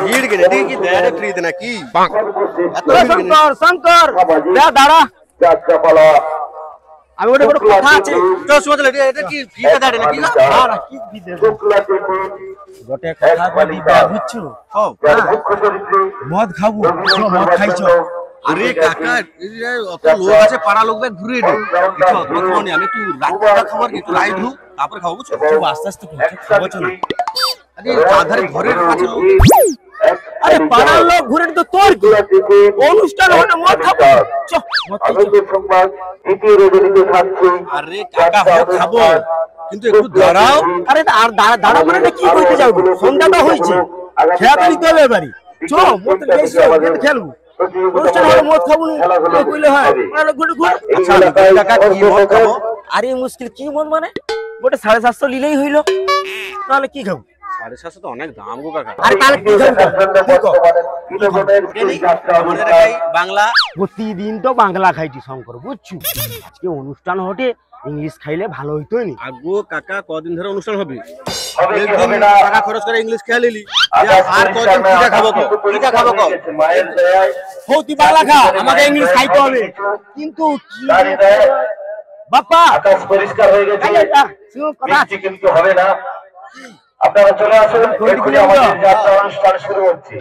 ভিড় গেলে দেখি কি দেয় ফ্রিতে নাকি শঙ্কর শঙ্কর দাঁড়া আমি ওটা বড় কথা আছে তো শুনলে এটা কি ফ্রিতে দেয় নাকি না না কি দিতে গোটে কথা কই দিবা বুঝছো মদ খাবো মদ খাইছো আরে কাকা অত লোক আছে পাড়া লোক ঘুরে নে দেখো আমি একটু রাতটা খাবার একটু রাইড হু তারপরে খাবো বুঝছো তুই আস্তে আস্তে খাবো চলো আরে আধারে ঘরের কাছে লোক আরে পাড়ার লোক ঘুরে তো তোর কি অনুষ্ঠান হলো মদ খাবো চল মদ খাইছো আরে কাকা খাবো কিন্তু একটু দাঁড়াও আরে আর দাঁড়া মানে কি কইতে যাও সন্ধ্যাটা হইছে খেয়াতে দিতে হবে এবারে চল মদ বেশি খেলবো অনুষ্ঠান হলো মদ খাবো না কইলে হয় আরে ঘুরে ঘুরে আচ্ছা কাকা কি মদ খাবো আরে মুশকিল কি মদ মানে গোটে 750 লিলেই হইলো তাহলে কি খাবো 750 তো অনেক দাম গো কাকা আরে তাহলে কি খাবো আমাদের খাই বাংলা প্রতিদিন তো বাংলা খাইছি শঙ্কর বুঝছো আজকে অনুষ্ঠান হটে ইংলিশ খাইলে ভালো হইতো নি আগো কাকা কদিন ধরে অনুষ্ঠান হবে একদিন টাকা খরচ করে ইংলিশ খেয়ে নিলি আর কদিন পিঠা খাবো তুই বাংলা খা আমাকে ইংলিশ খাইতে হবে কিন্তু কি বাপ্পা আকাশ পরিষ্কার হয়ে গেছে কিন্তু হবে না আপনারা চলে আসুন এক্ষুনি আমাদের যাত্রা অনুষ্ঠান শুরু হচ্ছে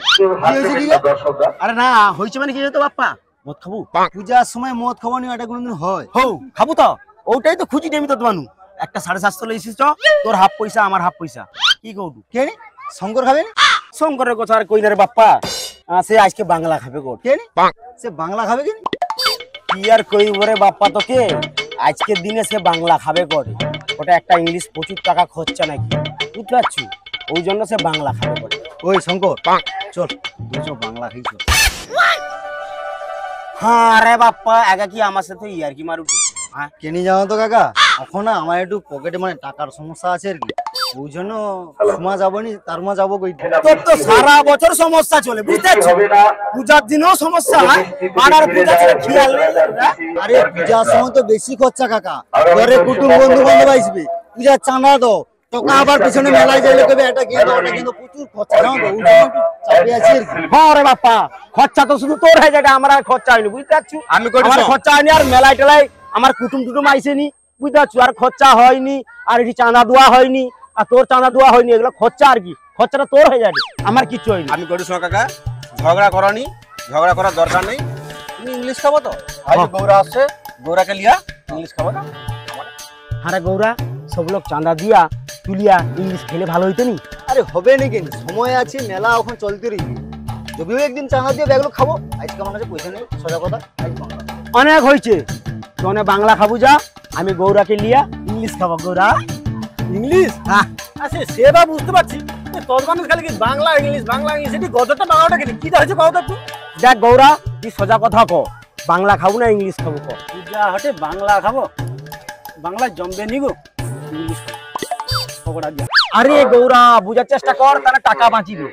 দর্শকরা আরে না হইছে মানে কি হতো বাপ্পা মদ খাবো পূজার সময় মদ খাবো নি এটা কোনদিন হয় হও খাবো তো ওটাই তো খুঁজি নেমি তো তোমানু একটা 750 লইছিস তো তোর হাফ পয়সা আমার হাফ পয়সা কি কওটু কেনি শঙ্কর খাবে শঙ্করের কথা আর কই না রে বাপ্পা সে আজকে বাংলা খাবে গো কেনি সে বাংলা খাবে কেনি কি আর কই ওরে বাপ্পা তোকে আজকের দিনে সে বাংলা খাবে করে ওটা একটা ইংলিশ প্রচুর টাকা খরচা নাকি বুঝতে পারছো ওই জন্য সে বাংলা খাবে করে ওই শঙ্কর চল দুটো বাংলা খাইছো হ্যাঁ রে বাপ্পা আগে কি আমার সাথে ইয়ার কি মারু হ্যাঁ কেনি জানো তো কাকা এখন না আমার একটু পকেটে মানে টাকার সমস্যা আছে আর কি ওই জন্য সমা যাবনি তার মা যাবো কই তোর তো সারা বছর সমস্যা চলে বুঝতে পারছো পূজার দিনেও সমস্যা পাড়ার পূজা ছিল খেয়াল নেই আরে পূজার সময় তো বেশি খরচা কাকা ঘরে কুটুম বন্ধু বান্ধব আসবে পূজার চাঁদা দাও টাকা আবার পিছনে মেলায় যাইলে কবে এটা গিয়ে দাও এটা কিন্তু প্রচুর খরচা জানো তো ওই জন্য চাপে আছি আর কি হ্যাঁ রে বাপ্পা খরচা তো শুধু তোর হয়ে যায় আমার আর খরচা হয়নি বুঝতে পারছো আমি করি আমার খরচা হয়নি আর মেলায় টেলায় আমার কুটুম টুটুম আইসেনি বুঝতে পারছো আর খরচা হয়নি আর এটি চাঁদা দেওয়া হয়নি আর তোর চাঁদা দেওয়া হয়নি এগুলো খরচা আর কি খরচাটা তোর হয়ে যাবে আমার কিচ্ছু হয়নি আমি করি শোনা কাকা ঝগড়া করনি ঝগড়া করার দরকার নেই তুমি ইংলিশ খাবো তো আজ গৌরা আসছে গৌরাকে লিয়া ইংলিশ খাবো না আরে গৌরা সব লোক চাঁদা দিয়া তুলিয়া ইংলিশ খেলে ভালো হইতো নি আরে হবে নাকি সময় আছে মেলা এখন চলতে রইবে যদিও একদিন চাঁদা দিয়ে ব্যাগগুলো খাবো আজকে আমার কাছে পয়সা নেই সোজা কথা অনেক হয়েছে তোনে বাংলা খাবো যা আমি গৌরাকে লিয়া ইংলিশ খাবো গৌরা ইংলিশ হ্যাঁ আচ্ছা সেটা বুঝতে পারছি তোর মানুষ খালি কি বাংলা ইংলিশ এটি গতটা বাংলাটা কি হয়েছে কত তুই দেখ গৌরা তুই সোজা কথা ক বাংলা খাবো না ইংলিশ খাবো ক পূজা হটে বাংলা খাবো বাংলা জমবে নি গো ইংলিশ আরে গৌরা বুঝার চেষ্টা কর তাহলে টাকা বাঁচিবে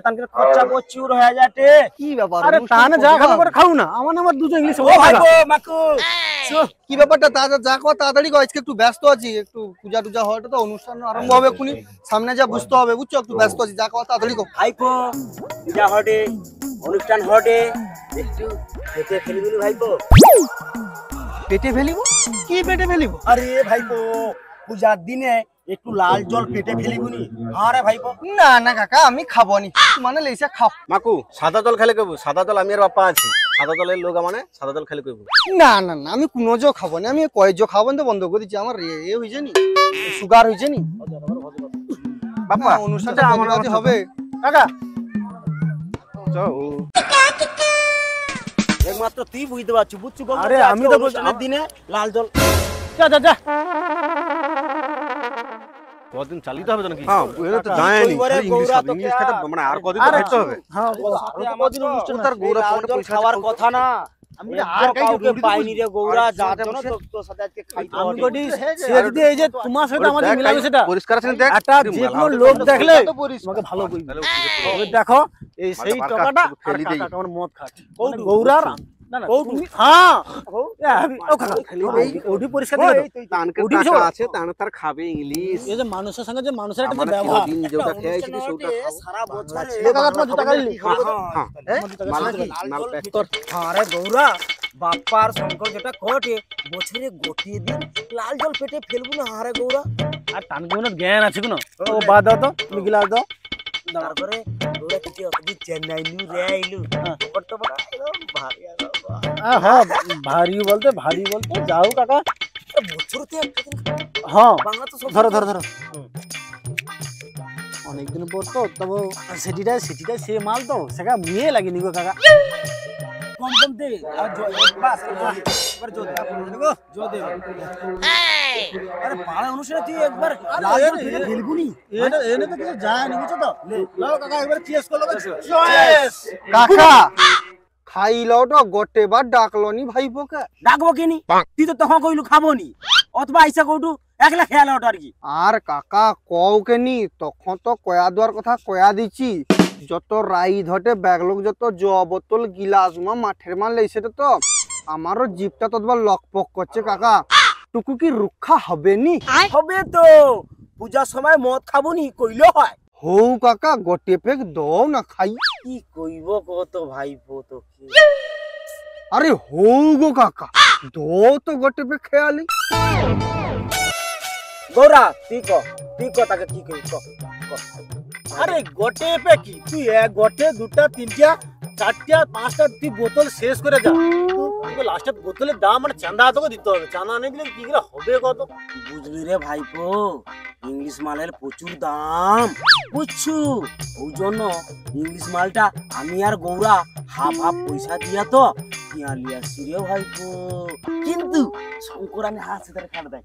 তাহলে খরচা প্রচুর হয়ে যাবে কি ব্যাপার আরে তাহলে যা খাবো করে খাও না আমার নাম্বার দুটো ইংলিশ ও মাকু মাকু কি ব্যাপারটা যা কর তাড়াতাড়ি কর আজকে একটু ব্যস্ত আছি একটু পূজা টুজা হওয়াটা তো অনুষ্ঠান আরম্ভ হবে এক্ষুনি সামনে যা বুঝতে হবে বুঝছো একটু ব্যস্ত আছি যা কর তাড়াতাড়ি কর ভাইপো পূজা হটে অনুষ্ঠান হটে একটু পেটে ফেলিবি ভাইপো পেটে ফেলিব কি পেটে ফেলিব আরে ভাইপো পূজার দিনে একটু লাল জল পেটে ফেলিবনি আরে ভাইপো না না কাকা আমি খাবো নি মানে লেইসা খাও মাকু সাদা জল খেলে কইবো সাদা জল আমি আর বাপ্পা আছি সাদা জলের লোক মানে সাদা জল খেলে কইবো না না না আমি কোনো জো খাবো না আমি কয়েক খাবো তো বন্ধ করে দিচ্ছি আমার এ হইছে নি সুগার হইছে নি বাপ্পা অনুষ্ঠানটা আমার কাছে হবে কাকা চল একমাত্র তুই বুঝতে পারছিস বুঝছো আরে আমি তো অনুষ্ঠানের দিনে লাল জল যা যা যা কদিন চালিতে হবে তো নাকি হ্যাঁ এটা তো জানি ইংলিশ খেতে মানে আর কদিন তো খেতে হবে হ্যাঁ আমাদের অনুষ্ঠান তার গৌরা পয়সা খাওয়ার কথা না আমি আর কাউকে পাইনি রে গৌরা যার জন্য তোর সাথে আজকে খাইতে হবে আমি কই সে যদি এই যে তোমার সাথে আমাদের মিলাবে সেটা পরিষ্কার আছে দেখ একটা যে কোন লোক দেখলে তোমাকে ভালো কইবে দেখো এই সেই টাকাটা আর কাকা আমার মদ খাচ্ছে গৌরার না না কোউটু? তুমি হ্যাঁ এ আমি ও কাকা এই ওডি পরিষ্কার দিলে তো তানকে ওডি টাকা সব- আছে তান তার খাবে ইংলিশ এই যে মানুষের সঙ্গে যে মানুষের একটা যে আমরা ব্যবহার দিন যেটা খেয়েছি সেটা সারা বছরে কাকা তোমার জুতা কাটলি মাল প্যাক কর আরে গৌরা বাপ্পার শঙ্কর যেটা কটে বছরে গোটিয়ে দিন লাল জল পেটে ফেলবো না হারে গৌরা আর টানকে মনে জ্ঞান আছে কোনো ও বাদ দাও তো তুমি গিলাস দাও তারপরে গৌরা কিছু অকদি চেন্নাই নিউ রে আইলু করতে পারা একদম ভারী হ্যাঁ ভারী বলতে যাও কাকা বছরতে একটা দিন হ্যাঁ বাংলা তো সব ধরো অনেকদিন পর তো তবে সেটিটা সে মাল তো সেটা মেয়ে লাগেনি গো কাকা কম দে আর বাস একবার জো দে আরে পাড়া অনুসারে তুই একবার লাল পেটে ফেলবুনি এনে তো কিছু যায় না বুঝছো তো লাও কাকা একবার চিয়েস করলো চিয়েস কাকা খাইলো তো গোটে বার ডাকলো নি ভাইপোকে। ডাকবো কেনি তুই তো তখন কইলু খাবো নি অথবা আইসা কৌটু একলা খেয়াল ওটা আর কি আর কাকা কওকে নি তখন তো কয়া দেওয়ার কথা কয়া দিছি যত রাই ধটে ব্যাগলোক যত জ বোতল গিলাস মাঠের মাল লেছে তো আমারও জিপটা ততবার লকপক করছে কাকা টুকু কি রক্ষা হবে নি? হবে তো পূজার সময় মদ খাবো নি কইলো হয় হৌ কাকা গোটে পেক দও না খাই। কি কইব কত ভাইপো তো আরে হৌ গো কাকা দও তো গোটে পেক খেয়ালি। গৌরা তুই ক তাকে কি কই ক আরে গোটে পে কি তুই এক গোটে দুটা তিনটা চারটা পাঁচটা তুই বোতল শেষ করে যা তুই লাস্টে বোতলের দাম মানে চাঁদা তোকে দিতে হবে চাঁদা নেই দিলে কি করে হবে কত বুঝলি রে ভাইপো ইংলিশ মালের প্রচুর দাম বুঝছু ওই জন্য ইংলিশ মালটা আমি আর গৌরা হাফ পয়সা দিয়া তো কিয়া লিয়াছি রে ভাইপো কিন্তু শঙ্কর আমি হাত সিধারে কাট দেয়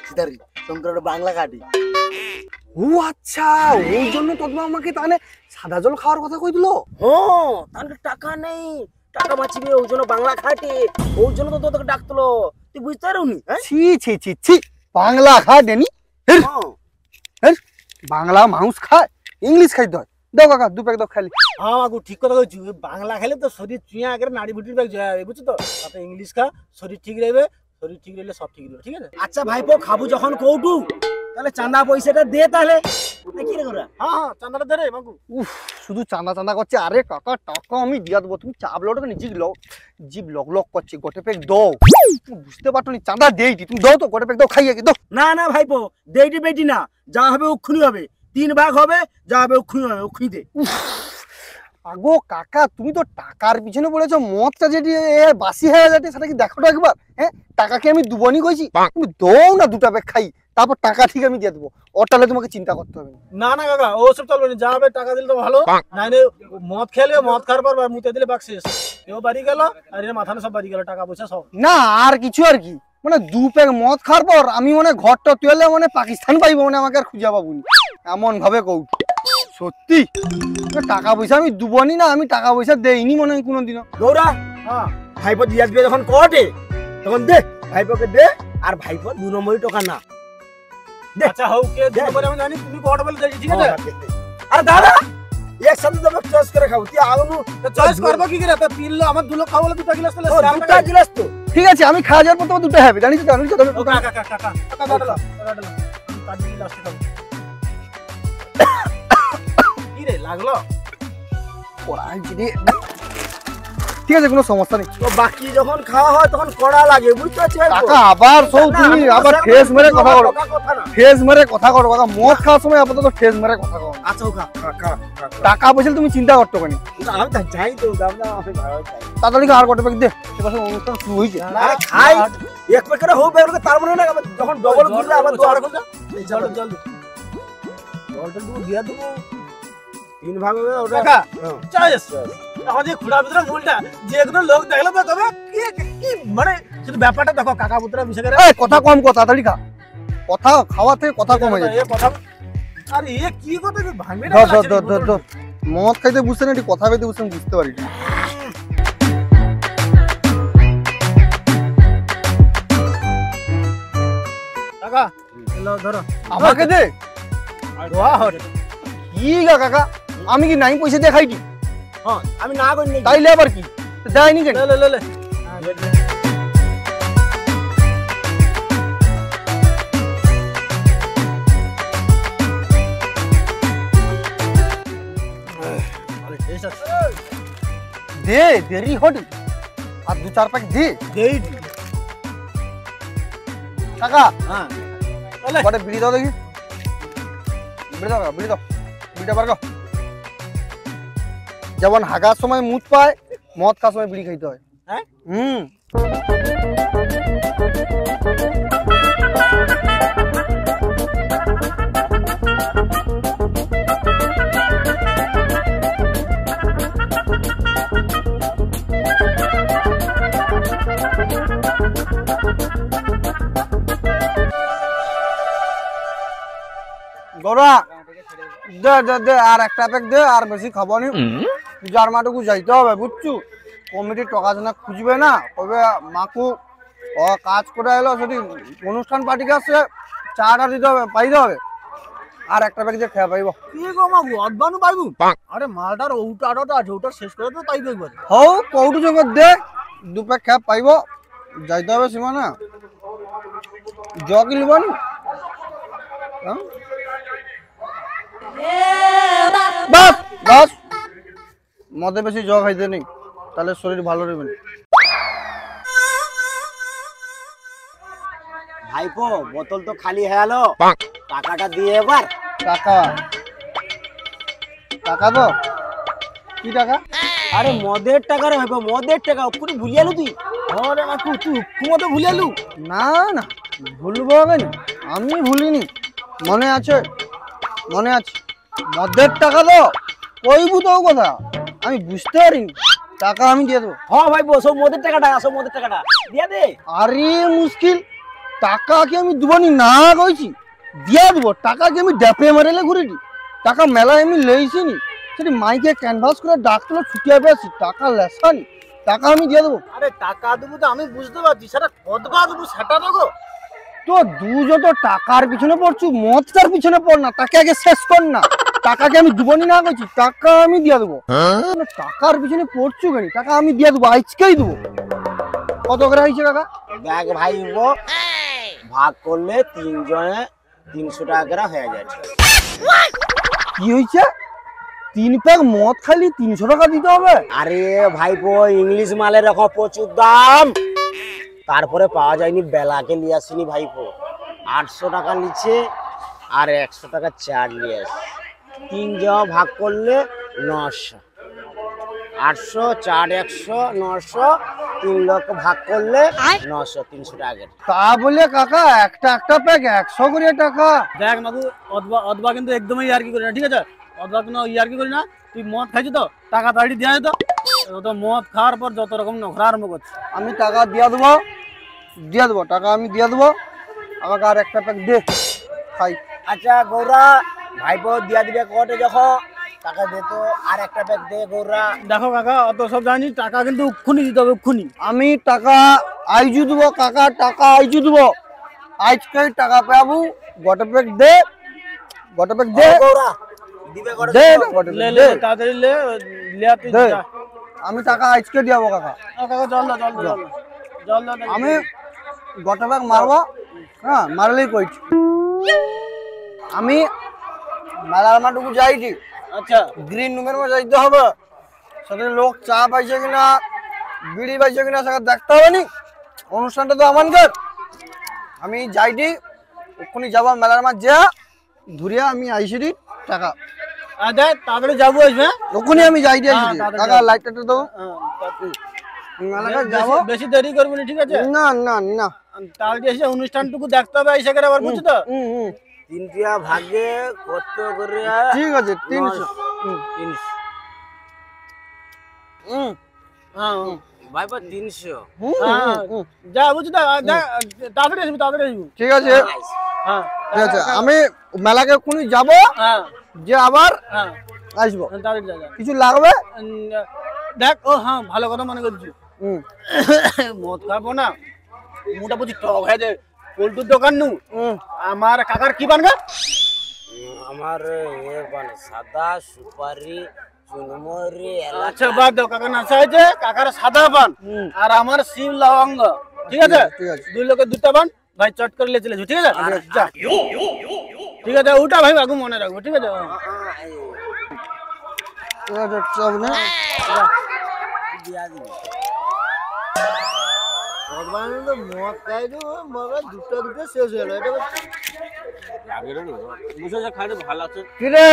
সিধারে শঙ্কর বাংলা কাটি ও আচ্ছা ওই জন্য তদমা আমাকে তাহলে সাদা জল খাওয়ার কথা কই দিলো। ও তাহলে টাকা নেই টাকা বাঁচিবে ওই জন্য বাংলা খাটে ওই জন্য তো তোকে ডাকতলো তুই বুঝতে পারোনি ছি ছি ছি ছি বাংলা খায় দেনি বাংলা মাউস খায় ইংলিশ খাইতে হয় দাও কাকা দু প্যাক দাও খালি। হ্যাঁ আগু ঠিক কথা কইছি বাংলা খাইলে তো শরীর চুইয়া আগে নাড়ি বুটির ব্যাগ যায় বুঝছো তো তাতে ইংলিশ খা শরীর ঠিক রইবে শরীর ঠিক রইলে সব ঠিক রইবে ঠিক আছে আচ্ছা ভাইপো খাবো যখন কৌটু তাহলে চাঁদা পয়সাটা দে তাহলে কি রে গোরা হ্যাঁ চাঁদাটা দে রে মাগু উফ শুধু চাঁদা করছে আরে কাকা টাকা আমি দিয়া দেবো তুমি চাপ লোটা নিজে জিভ লক করছে গোটে প্যাক দাও তুমি বুঝতে পারতো নি চাঁদা দেইটি তুমি দাও তো গোটে প্যাক দাও খাইয়ে কি দাও। না ভাইপো দেইটি বেটি না যা হবে উক্ষুনি হবে 3 ভাগ হবে যা হবে উক্ষুনি হবে উক্ষুনি দে আগো কাকা তুমি তো টাকার পিছনে পড়েছো মদটা যেটি বাসি হয়ে যাচ্ছে সেটা কি দেখো তো একবার হ্যাঁ টাকাকে আমি দুবনি কইছি তুমি দাও না দুটা প্যাক খাই তারপর টাকা ঠিক আমি দিয়ে দেবো ওটালে তোমাকে চিন্তা করতে হবে না কাকা ও সব চলবে না যা হবে টাকা দিলে তো ভালো নাইলে মদ খেলে মদ খাওয়ার পর মুতে দিলে বাক শেষ এও বাড়ি গেল আর এর মাথানে সব বাড়ি গেল টাকা পয়সা সব না আর কিছু আর কি মানে দু প্যাক মদ খাওয়ার পর আমি মানে ঘরটা তুলে মানে পাকিস্তান পাইবো মানে আমাকে আর খুঁজে পাবো এমন ভাবে কৌ সত্যি টাকা পয়সা আমি দুবনি না আমি টাকা পয়সা দেইনি মনে হয় কোনোদিনও। গৌরা হ্যাঁ ভাইপো দিয়ে আসবে যখন কটে তখন দে ভাইপোকে দে আর ভাইপো 2 নম্বরই টাকা না দে আচ্ছা হোক কে 2 নম্বরে আমি জানি তুমি কট বলে দেই ঠিক আছে আরে দাদা একসাথে তো চয়েস করে খাও তুই আগুন চয়েস করব কি করে তো 3 লো আমার 2 লো খাবো বলে 2টা গ্লাস তাহলে 2টা গ্লাস তো ঠিক আছে আমি খাওয়া যাওয়ার পর তোমার দুটো হবে জানিস তো জানিস তো কাকা দাঁড়ালো কাজ কি লাস্টে খাবো কি রে লাগলো ঠিক আছে কোনো সমস্যা নেই তো বাকি যখন খাওয়া হয় তখন কড়া লাগে বুঝতে পারছিস কাকা আবার সব তুমি আবার ফেস মেরে কথা করো ফেস মেরে কথা করো কাকা মদ খাওয়ার সময় আপাতত ফেস মেরে কথা করো আচ্ছা কাকা টাকা পয়সা তুমি চিন্তা করতে পারি আমি তো যাই তো দাম না আমি ভালো চাই তাড়াতাড়ি আর কত প্যাক দে সেটা অনুষ্ঠান শুরু হয়েছে আরে খাই এক প্যাকেট হোক বেরোকে তার মানে না যখন ডবল ঘুরলে আবার তো আর কথা জল জল দিয়া দেবো 3 ভাগ হবে ওটা কাকা চয়েস এখন যে খুড়া ভিতরে ভুলটা যে কোনো লোক দেখলে তো তবে কি মানে শুধু ব্যাপারটা দেখো কাকা পুত্র মিশে করে এই কথা কম কথা তাড়াতাড়ি খা কথা খাওয়াতে কথা কমে যায় কথা আরে এ কি কথা কি ভাঙবে না ধর মদ খাইতে বুঝতে না কথা কইতে বুঝতে পারি না কাকা এলো ধরো আমাকে দে দোয়া হরে কি গা কাকা আমি কি নাই পয়সা দিয়ে খাইটি হ্যাঁ আমি না করি তাইলে আবার কি দেয়নি কেন লে দে দেরি হটি আর 2-4 প্যাক দে দেই কাকা হ্যাঁ কটা বিড়ি দাও দেখি বিড়ি দাও বিড়িটা বার কর। যেমন হাগার সময় মুত পায় মদ খাওয়ার সময় বিড়ি খাইতে হয়। হ্যাঁ? হুম গৌরা দে দে দে আর একটা প্যাক দে আর বেশি খাবো নি পূজার মাঠুকু যাইতে হবে বুঝছু কমিটির টাকা জানা খুঁজবে না কবে মাকু ও কাজ করে এলো যদি অনুষ্ঠান পার্টিকে আসছে চাটা দিতে হবে পাইতে হবে আর একটা প্যাক দিয়ে খেয়ে পাইব কি গো মাগু অদবানু পাইবু আরে মালটার ওটা আড়াটা আছে ওটা শেষ করে তো পাইবে একবার হও কৌটু জগৎ দে 2 প্যাক খেয়ে পাইব যাইতে হবে সীমানা জগ লিবনি বাস বাস মদে বেশি জগ খাইতে নেই তাহলে শরীর ভালো রইবে না। ভাইপো বোতল তো খালি হয়ে গেল টাকাটা দিয়ে এবার টাকা টাকা তো কি টাকা আরে মদের টাকা রে ভাইপো মদের টাকা পুরো ভুলিয়ালু তুই আরে মাকু তুই কুমতো ভুলিয়ালু না না ভুলবো হবে না আমি ভুলিনি মনে আছে মদের টাকা তো কইবু তো কথা আমি বুঝতে পারিনি টাকা আমি দিয়ে দেবো হ্যাঁ ভাইপো সব মদের টাকাটা দিয়া দে আরে মুশকিল টাকা কি আমি দেবনি না কইছি দিয়া দেবো টাকা কি আমি ডেপে মারেলে ঘুরেছি টাকা মেলায় আমি লইছি নি সেটি মাইকে ক্যানভাস করে ডাকলে ছুটিয়ে পেয়েছি টাকা লেসানি টাকা আমি দিয়ে দেবো আরে টাকা দেবো তো আমি বুঝতে পারছি সেটা কত টাকা দেবো সেটা দেখো তো যত টাকার পিছনে পড়ছু মদটার পিছনে পড় না তাকে আগে শেষ কর না টাকাকে আমি দেবনি না কইছি টাকা আমি দিয়ে দেবো টাকার পিছনে পড়ছু কেন টাকা আমি দিয়ে দেবো আজকেই দেবো কত করে হয়েছে কাকা দেখ ভাইপো ভাগ করলে 3 জনে 300 টাকা করে হয়ে যাচ্ছে কি হয়েছে 3 প্যাক মদ খালি 300 টাকা দিতে হবে আরে ভাইপো ইংলিশ মালের এখন প্রচুর দাম তারপরে পাওয়া যায়নি বেলাকে নিয়ে আসিনি ভাইপো 800 টাকা নিচ্ছে আর 100 টাকা চার নিয়ে আসে 3 জন ভাগ করলে 900 800 4 100 900 3 লক্ষ ভাগ করলে 900 300 টাকা তা বলে কাকা একটা প্যাক 100 করে টাকা দেখ মাগু অদবা কিন্তু একদমই ইয়ার্কি করি না ঠিক আছে অদবা কোনো ইয়ার্কি করি না তুই মদ খাইছিস তো টাকা তাড়ি দিয়ে যেত তো মদ খাওয়ার পর যত রকম নখরা আরম্ভ করছে আমি টাকা দিয়ে দেবো টাকা আমি দিয়ে দেবো আমাকে আর একটা প্যাক দে খাই আচ্ছা গৌরা ভাইপো দিয়া দিবে কটে যখন টাকা দে তো আর একটা ব্যাগ দে গৌরা দেখো কাকা অত সব জানি টাকা কিন্তু উক্ষুনি দিতে হবে উক্ষুনি আমি টাকা আইজু দেবো কাকা টাকা আইজু দেবো আজকে টাকা পাবো গোটা প্যাক দে গৌরা দিবে কটে দে গোটা লে প্যাক লে দে তাড়াতাড়ি লে লে তুই দে। যা। আমি টাকা আজকে দিয়াবো কাকা কাকা জল দাও আমি গোটা ব্যাগ মারবো হ্যাঁ মারলেই কইছি আমি মেলার মাঠুকু যাইছি আচ্ছা গ্রিন রুমের মধ্যে যাইতে হবে সেখানে লোক চা পাইছে কিনা বিড়ি পাইছে কিনা সেখানে দেখতে হবে নি অনুষ্ঠানটা তো আমাদের আমি যাইছি ওখানে যাবো মেলার মাঠ যা ঘুরিয়া আমি আইসি টাকা দেখ তাড়াতাড়ি যাবো আসবে ওখানে আমি যাইছি হ্যাঁ, আইসি তাড়াতাড়ি টাকা যাবো। লাইটটা দাও মেলাটা যাবো বেশি দেরি করবি না ঠিক আছে না না না তাহলে এসে অনুষ্ঠানটুকু দেখতে হবে এসে করে আবার বুঝছো তো হুম। তিনটিয়া ভাগে কত করে ঠিক আছে 300 হ্যাঁ ভাইপো 300 যা বুঝছো তো তাড়াতাড়ি আসবি ঠিক আছে হ্যাঁ ঠিক আছে আমি মেলাকে কোনি যাবো হ্যাঁ যে আবার হ্যাঁ আসবো তাড়াতাড়ি যা কিছু লাগবে দেখ ও হ্যাঁ ভালো কথা মনে করছি হুম মদ খাবো না মোটামুটি টক হয়ে যায় পোল্টুর দোকান নু আমার কাকার কি বানগা আমার এ মানে সাদা সুপারি আচ্ছা বাদ দাও, কাকা নাচা হয়েছে, কাকার সাদা পান আর আমার শিব লবঙ্গ, ঠিক আছে? ঠিক আছে। দুই লোকের দুটা পান ভাই, চট করে লে চলে যাও, ঠিক আছে? যা। ঠিক আছে, ওটা ভাই বাবু মনে রাখবো, ঠিক আছে? সব না মদ খাই দুটো শেষ হয়ে গেল। বুঝে যা খাইতে ভালো আছে কিরে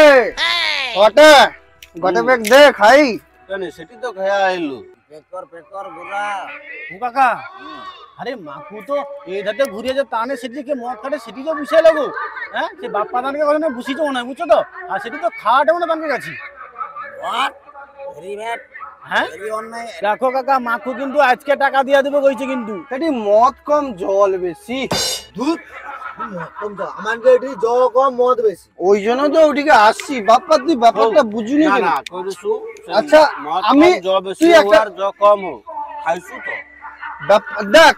গটে গটে ব্যাগ দে খাই। কেন সেটি তো খেয়া আইলু ও কাকা, আরে মাকু তো এই ধাতে ঘুরিয়ে যে টানে সেটিকে মদ খাটে সেটি তো বুঝে লাগো। হ্যাঁ, সে বাপ্পা দানকে কথা বুঝিছো না, বুঝছো তো? আর সেটি তো খাওয়াটাও না দানকে কাছে। হ্যাঁ দেখো কাকা, মাকু কিন্তু আজকে টাকা দিয়ে দেবে কইছে কিন্তু। এটি মদ কম জল বেশি, দুধ আমাকে এটি জল কম মদ বেশি। ওই জন্য তো ওদিকে আসছি। বাপ্পা তুই ব্যাপারটা বুঝুনি না কেন? না কইছু আচ্ছা, আমি জব বেশি তুই একটা আর জব কম হোক খাইছু তো দেখ,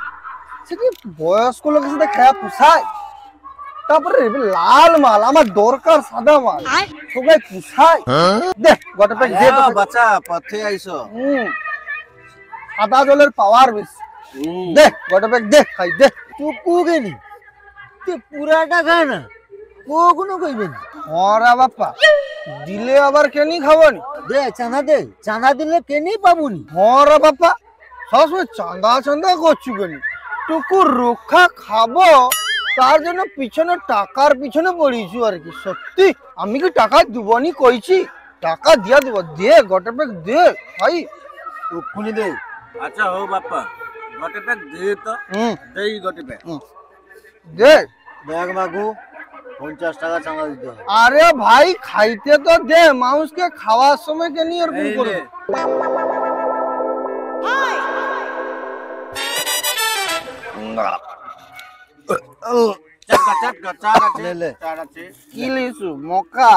সেটি বয়স্ক লোকের সাথে খেয়া পুষায়। তারপরে লাল মাল আমার দরকার, সাদা মাল সবাই পুষায়। দেখ গটে প্যাক দে তো। বাচ্চা পথে আইছো সাদা জলের পাওয়ার বেশি। দে গটে প্যাক দে খাই দে। টুকু কেনি তুই পুরাটা খা না, কোনো কইবেন ওরা বাপ্পা দিলে আবার কেনি খাবনি? দে চাঁদা দে, চাঁদা দিলে কেনি পাবুনি। ওরা বাপ্পা সবসময় চাঁদা চাঁদা করছু কেনি? টুকু রক্ষা খাবো তার জন্য পিছনে টাকার পিছনে পড়িছু আর কি। সত্যি আমি কি টাকা দিবনি কইছি? টাকা দিয়া দিব। দে গটে প্যাক দে ভাই। টুকুনি দে। আচ্ছা হো বাপ্পা গটে প্যাক দে তো দেই গটে প্যাক দে। দেখ মাগু 50 টাকা চাঁদা দিতে হবে। আরে ভাই খাইতে তো দে, মানুষকে খাওয়ার সময় কেন এরকম করে? লে কি লিছু মকা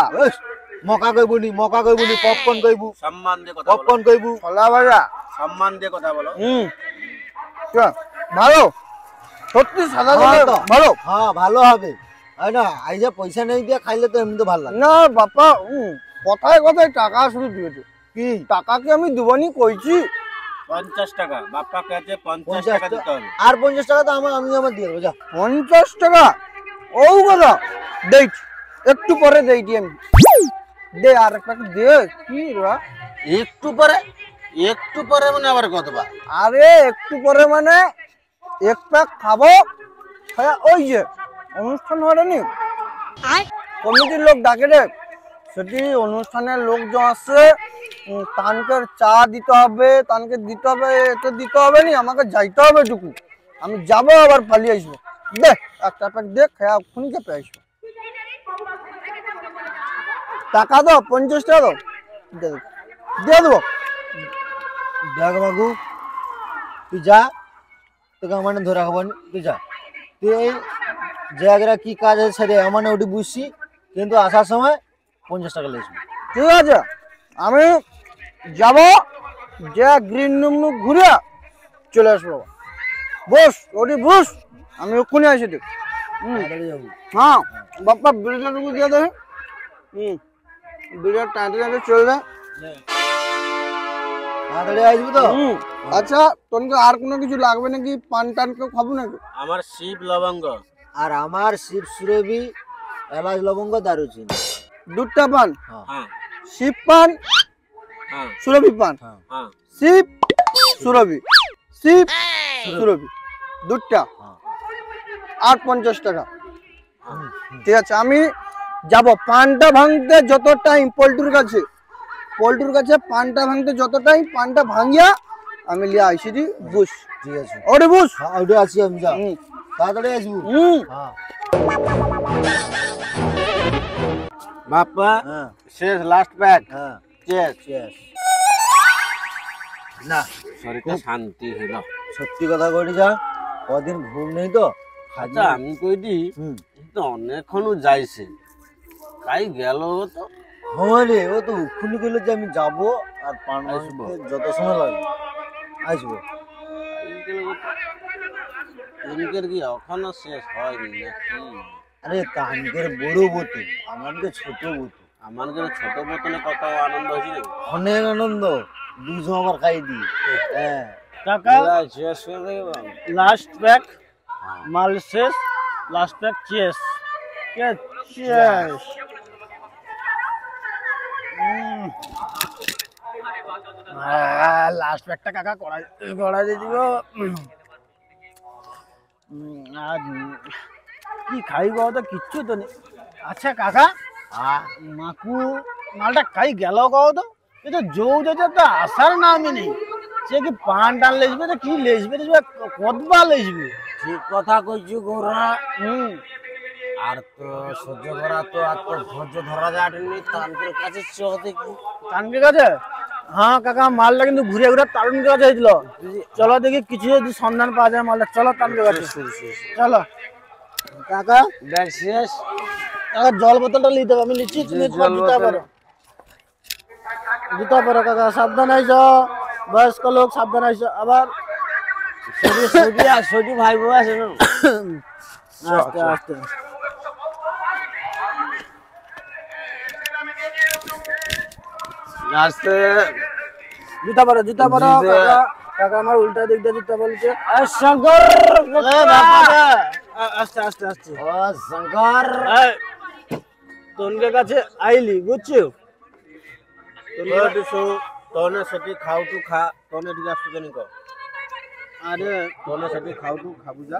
মকা কইবুনি, মকা কইবুনি, পপকর্ন কইবু, সম্মান দিয়ে কথা বলো পপকর্ন কইবু। ছোলা ভাজা। সম্মান দিয়ে কথা বলো ভালো সত্যি সাদা হ্যাঁ জলের তো। ভালো। হ্যাঁ ভালো হবে। আরে না আই যে পয়সা নেই দিয়ে খাইলে তো এমনি তো ভালো লাগে। না বাপা কথায় কথায় টাকা শুরু দিয়েছে। কি টাকা কি আমি দিবনি কইছি? 50 টাকা বাপ্পা কাছে 50 50 টাকা দিতে হবে আর 50 টাকা তো আমি দিয়ে দেবো। যা 50 টাকা ও কথা দেই, একটু পরে দেইটি আমি। দে আর একটা দে। কি রা একটু পরে মানে আবার কতবা আরে একটু পরে মানে এক প্যাক খাবো। খায়া ওই যে অনুষ্ঠান হয়নি, কমিটির লোক ডাকে রে, সেটি অনুষ্ঠানের লোকজন আসছে। তানকে চা দিতে হবে, তানকে দিতে হবে, এটা দিতে হবে নি, আমাকে যাইতে হবে টুকু। আমি যাবো আবার পালিয়ে আসবো। দে একটা প্যাক দে, খায়া এক্ষুনি চেপে আসবো। টাকা দাও, 50 টাকা দাও, দিয়ে দেবো। দেখ মাগু তুই যা, তোকে আমার ধরে রাখবো নি, তুই যা। তুই এই জায়গাটা কি কাজ আছে সেটা আমার ওটি বুঝছি, কিন্তু আসার সময় 50 টাকা লেগেছিল। ঠিক আছে, আমি যাব, যে গ্রিন রুম ঘুরে চলে আসবো। বস ওটি বস, আমি ওখানে আসি দেখ। তাড়াতাড়ি যাবো। হ্যাঁ বাপ্পা বিড়িটা টুকু দিয়ে দেবে। বিড়িটা টাঁটে টাঁটে চলে যায়। তাড়াতাড়ি আসবি তো। আচ্ছা তোনকে আর কোনো কিছু লাগবে নাকি? পান টান কেউ খাবো নাকি? আমার শিব লবঙ্গ আর আমার শিব সুরভি, এলাচ লবঙ্গ, দারুচিনি। দুধটা পান, হ্যাঁ শিব পান, হ্যাঁ সুরভি পান। হ্যাঁ শিব সুরভি, শিব সুরভি দুধটা আর 50 টাকা। ঠিক আছে, আমি যাব পানটা ভাঙতে যত টাইম পোল্টুর কাছে, পানটা ভাঙতে যত টাইম, পানটা ভাঙিয়া আমি লিয়ে আইসি দি। বুঝ ঠিক আছে, ওরে বুঝ। হ্যাঁ ওটা আছি আমি। যা তাড়াতাড়ি আসবো। হ্যাঁ বাপ্পা হ্যাঁ শেষ লাস্ট প্যাক হ্যাঁ চেস চেস। না শরীরটা শান্তি হইল। সত্যি কথা কইলি, যা কদিন ঘুম নেই তো। আচ্ছা আমি কইদি তো অনেকক্ষণ যাইছে, কাই গেল তো হ্যাঁ রে, ও তো উক্ষুনি কইলো যে আমি যাবো আর পান আসবো। ভাঙতে যত সময় লাগবে আসবো। এদিকের কি এখনো শেষ হয়নি নাকি? আরে তানকের বড় বতু, আমাদের ছোট বতু। আমাদের ছোট বোতলে কত আনন্দ হয়েছে নাকি? অনেক আনন্দ, 200 আবার খাই দি। হ্যাঁ কাকা শেষ করে দেবো। লাস্ট প্যাক মাল শেষ, লাস্ট প্যাক চেস চেস। লাস্ট প্যাকটা কাকা করা দিয়ে দিব। আর কি খাই গো, তো কিচ্ছু তো নেই। আচ্ছা কাকা, মাকু মালটা খাই গেল গো, তো এই তো যৌ যাচ্ছে তো আসার নামই নেই। সে কি পান টান লেসবে তো কি লেসবে, কতবার লেসবে? ঠিক কথা কইছি গোরা। আর তো সহ্য করা তো আর তো ধৈর্য ধরা যায়নি। তানকের কাছে চল দেখি। তানকের কাছে? হ্যাঁ কাকা, মালটা কিন্তু ঘুরে ঘুরে তারুণের কাছে হয়েছিল। চলো দেখি কিছু যদি সন্ধান পাওয়া যায় মালটা। চলো তানকের কাছে, চলো। কাকা ব্যাগ শেষ। কাকা জল বোতলটা নিতে হবে, আমি নিচ্ছি, তুমি জুতা পরো, জুতা পরো কাকা। সাবধান আইস, বয়স্ক লোক সাবধান আইস। আবার সজি ভাই বউ আছে না? আস্তে আস্তে। আস্তে জুতা পরো, জুতা পরো কাকা। কাকা আমার উল্টা দিক দিয়ে জুতা বলছে। শঙ্কর আস্তে আস্তে আস্তে। ও শঙ্কর তোনকে কাছে আইলি, বুঝছো? তোনে সেটি খাও তু খা, তোনে দিকে আসতে কেন কো? আরে তোনে সেটি খাও তু খাবু যা।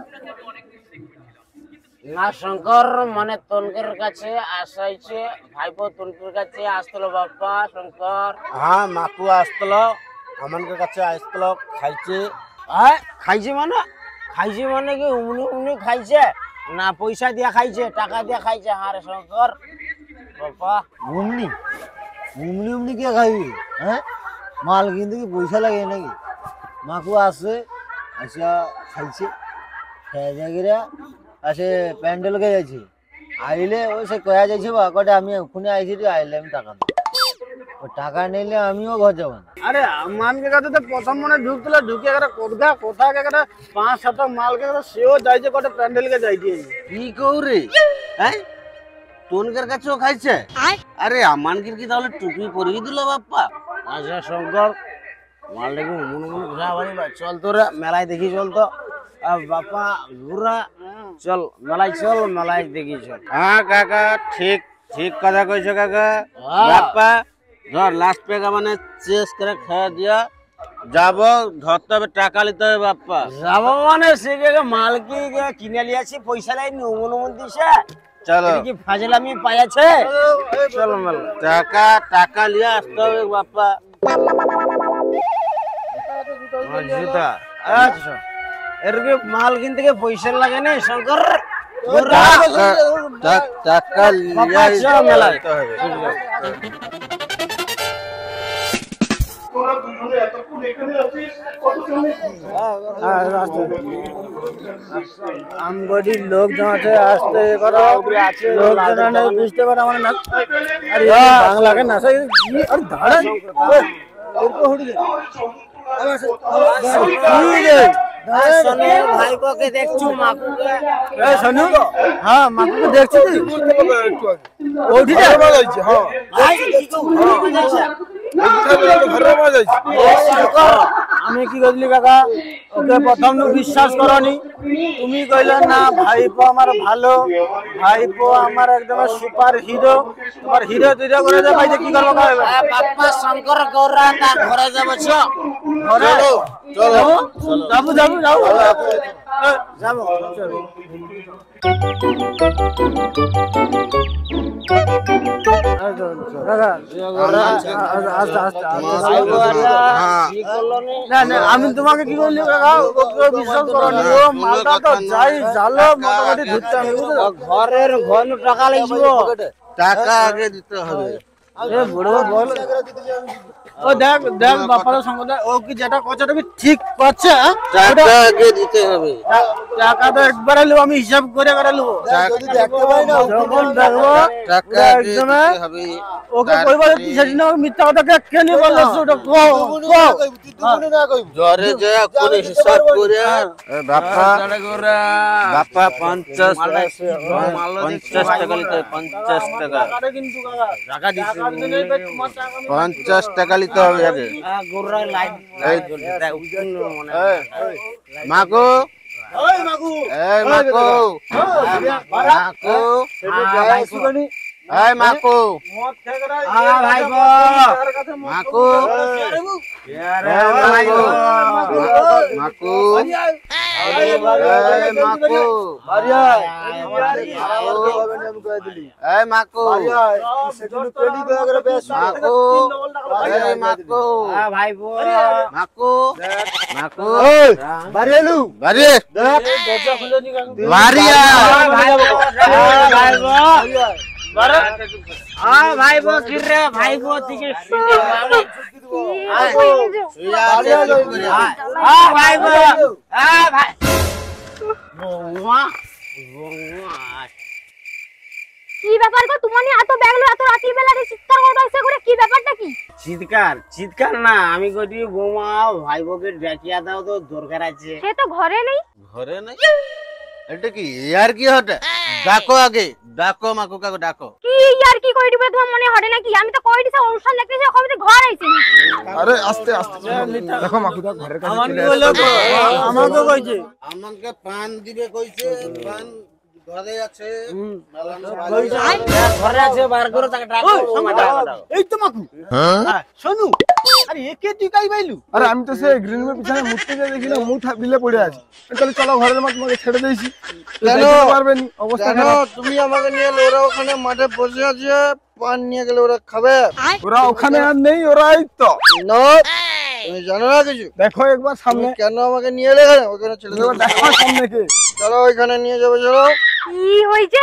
না শঙ্কর, মানে তনকের কাছে আসাইছে ভাইপো, তনকের কাছে আসতলো বাপ্পা শঙ্কর। হ্যাঁ মাকু আসতলো, আমানকে কাছে আসতলো, খাইছে। খাইছে মানে কি উমনি উমনি খাইছে না পয়সা দিয়া খাইছে, টাকা দিয়া খাইছে? হ্যাঁ রে শঙ্কর বাপ্পা। ঘুমনি ঘুমনি উমনি কে খাবি? হ্যাঁ, মাল কিনতে কি পয়সা লাগে নাকি? মাকু আসে, আসা খাইছে, খেয়ে দেয়া আসে প্যান্ডেলকে যাইছে। আইলে ও সে কয়া যাইছে বা কটে আমি ওখানে আইছি, আইলে আমি টাকা নেব। ও টাকা নিলে আমিও ঘর যাবো না। আরে আমানকে কাছে তো প্রথম মনে ঢুকছিল, ঢুকে একটা কোথা একটা 5-7 মালকে সেও যাইছে, কটা প্যান্ডেলকে যাইছে। কি কৌরে? হ্যাঁ তোনকের কাছেও খাইছে? আরে আমানকে কি তাহলে টুপি পরিয়ে দিল বাপ্পা? আচ্ছা শঙ্কর, মালটাকে উমুন উমুন ঘুরা বাড়ি, চল তোরা মেলায় দেখি চল তো। বাপ্পা ঘুরা চল মেলায়, চল মেলায় দেখি চল। হ্যাঁ কাকা, ঠিক ঠিক কথা কইছো কাকা। বাপ্পা ধর লাস্ট পেগা মানে চেস করে খেয়ে দিয়া যাব, ধরতে হবে, টাকা নিতে হবে বাপ্পা। যাবো মানে সে মাল কি কিনে লিয়াছি, পয়সা লাইনি, উমুন উমুন দিছে। চলো কি ফাজলামি পাইছে? চলো মেলা। টাকা লিয়ে আসতে হবে বাপ্পা। জুতা আচ্ছা, এরকম মাল কিনতে পয়সা লাগে না শঙ্কর? টাকা লিয়ে মেলায় আসতে হবে। আমগড়ির লোকজন আছে, আসতে পারো, লোকজন নেই, বুঝতে পারো আমার না। আরে বাংলাকে না সাই, আরে দাঁড়ান ভাইপোকে দেখছো, মাকুকে? শোনো, হ্যাঁ মাকুকে দেখছি তুই আমি কি করলি কাকা? ওকে প্রথম বিশ্বাস করনি, তুমি কইলে না ভাইপো আমার ভালো, ভাইপো আমার একদম সুপার হিরো। তোমার হিরো তুইরা করে দে ভাই, কি করবো? বাপ্পা শঙ্কর গৌরা তার ঘরে যাবো, ঘরে যাবো যাবো যাবো যাবো চলো। আমি তোমাকে কি বললি কাকা? বিশ্বাস করনি, ও মালটা তো যাই জালো মোটামুটি ধরতে হবে। ঘরের ঘন টাকা লাগবে, টাকা আগে দিতে হবে। বল ও দেখ দেখ বাপার সঙ্গে দেখ, ও কি যেটা করছে ওটা কি ঠিক করছে? টাকা আগে দিতে হবে। টাকা তো একবারে নেবো, আমি হিসাব করে করে নেবো। যখন দেখবো টাকা আগে দিতে হবে। ওকে কইবার সেদিন মিথ্যা কথা কেন বললো ওটা জ্বরে যায় কোন হিসাব করে বাপ্পা বাপ্পা 50 টাকা লিতে 50 টাকা কিন্তু টাকা দিছি 50 টাকা লিতে হবে আগে। গোরা লাইট মাকো ওই মাগু এই মাকো মাকো এই মাকো মদ খেয়ে গেলে ভাইপো মাকো মাকো এই মাকো এই মাকো এই মাকো ভাইপো মাকো মাকো বাড়িয়ালু বাড়ি দরজা খুলে নি বাড়িয়া ভাইপো কিরে ভাইপো থেকে ভাইপো ভাই কি ব্যাপার গো, তোমার এত ব্যাগলো এত রাত্রি বেলা চিৎকার করতেছে করে, কি ব্যাপারটা কি? চিৎকার চিৎকার না, আমি কইছি বৌমা ভাইপোকে ডাকিয়া দাও তো দরকার আছে। সে তো ঘরে নেই। ঘরে নাই এটা কি ইয়ার কি হটে ডাকো আগে ডাকো মাকো কাকো ডাকো কি ইয়ার কি কই দিবে তোমার মনে হরে নাকি? আমি তো কই দিছে অনুষ্ঠান দেখতেছি, ওখানে তো ঘর আইছে। আরে আস্তে আস্তে দেখো মাকুদা ঘরের কাছে আমার চলে বললো আসছে। আমাকে কইছে আমাকে পান দিবে কইছে পান ঘরে আছে ঘরে আছে বার করে তাকে ডাকো বৌমা ডাকো ডাকো। এই তো মাকু শোনু, আরে একে তুই কাই বাইলু? আরে আমি তো সেই গ্রিন রুমের পিছনে মুততে গিয়ে দেখি না মুখ বিলে পড়ে আছে। তাহলে চলো ঘরের মধ্যে তোমাকে ছেড়ে দিয়েছি, পারবেন অবস্থা খারাপ। তুমি আমাকে নিয়ে ওরা ওখানে মাঠে বসে আছে পান নিয়ে গেলে ওরা খাবে ওরা ওখানে আর নেই, ওরাই তো তুমি জানো না কিছু দেখো একবার সামনে, কেন আমাকে নিয়ে এলে ওখানে ছেড়ে দেখো সামনে কে। চলো ওইখানে নিয়ে যাবো চলো কি হইছে?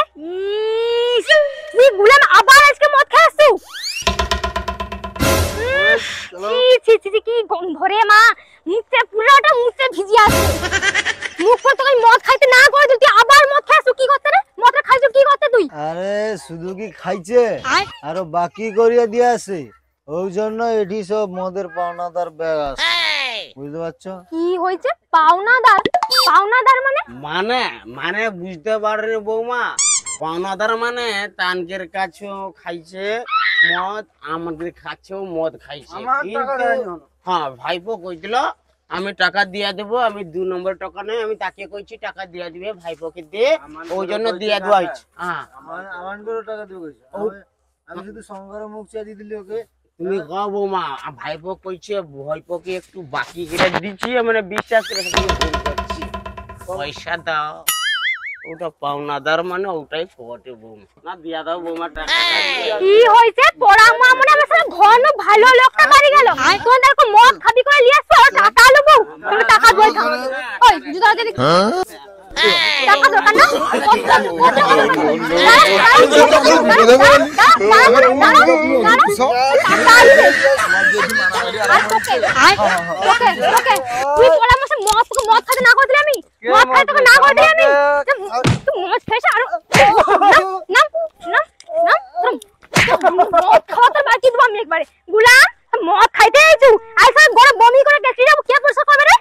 তুই গুলাম আবার আজকে মদ খাসু? ছি ছি ছি, কি গন্ধ রে মা, মুখে পুরোটা মুখে ভিজে আছে। মুখ পর তোকে মদ খাইতে না করে তুই আবার মদ খাসু, কি করতে রে? মদটা খাইছো কি করতে তুই? আরে শুধু কি খাইছে, আরো বাকি করিয়া দিয়ে আছে, ওই জন্য এটি সব মদের পাওনাদার ব্যাগ আছে, বুঝতে পারছো? কি হইছে? পাওনাদার? পাওনাদার মানে? মানে মানে বুঝতে পারে বৌমা, পাওনাদার মানে তানকের কাছেও খাইছে মদ, আমাদের কাছেও মদ খাইছে। কিন্তু হ্যাঁ ভাইপো কইছিল আমি টাকা দিয়া দেবো, আমি 2 নম্বর টাকা নেই, আমি তাকে কইছি টাকা দিয়া দিবে ভাইপোকে দিয়ে, ওই জন্য দিয়া দেওয়া হয়েছে। হ্যাঁ আমার করে টাকা দিয়ে কইছে, আমি শুধু সংঘরে মুখ চাই দিয়ে দিলি ওকে। তুমি কও বৌমা, ভাইপো কইছে ভাইপোকে একটু বাকি করে দিচ্ছি, মানে বিশ্বাস করে ভুল করছি, পয়সা দাও। ওটা পাওনাদার মানে ওটাই ফটে বৌমা, না দিয়া দাও বৌমা টাকা। কি হইছে? পড়া মা মনে আমার সাথে ঘন ভালো লোকটা বাড়ি গেল, তোর দেখো মদ খাবি করে নিয়ে আসছো, টাকা লবো তুমি টাকা দই থাক। ওই জুতা দে টাকা দরকার না, তুই পড়া আমার সাথে মদ খাইতে না করে দিলে আমি, মদ খাইতে না করে দিলে আমি, তুই মদ খাইছ আর না না না মদ খাওয়াতে বাকি দেবো আমি একবারে। গুলাম মদ খাইতে আইছু, আইসা গরম বমি করে কেটে যাবো, কে পয়সা পাবে রে?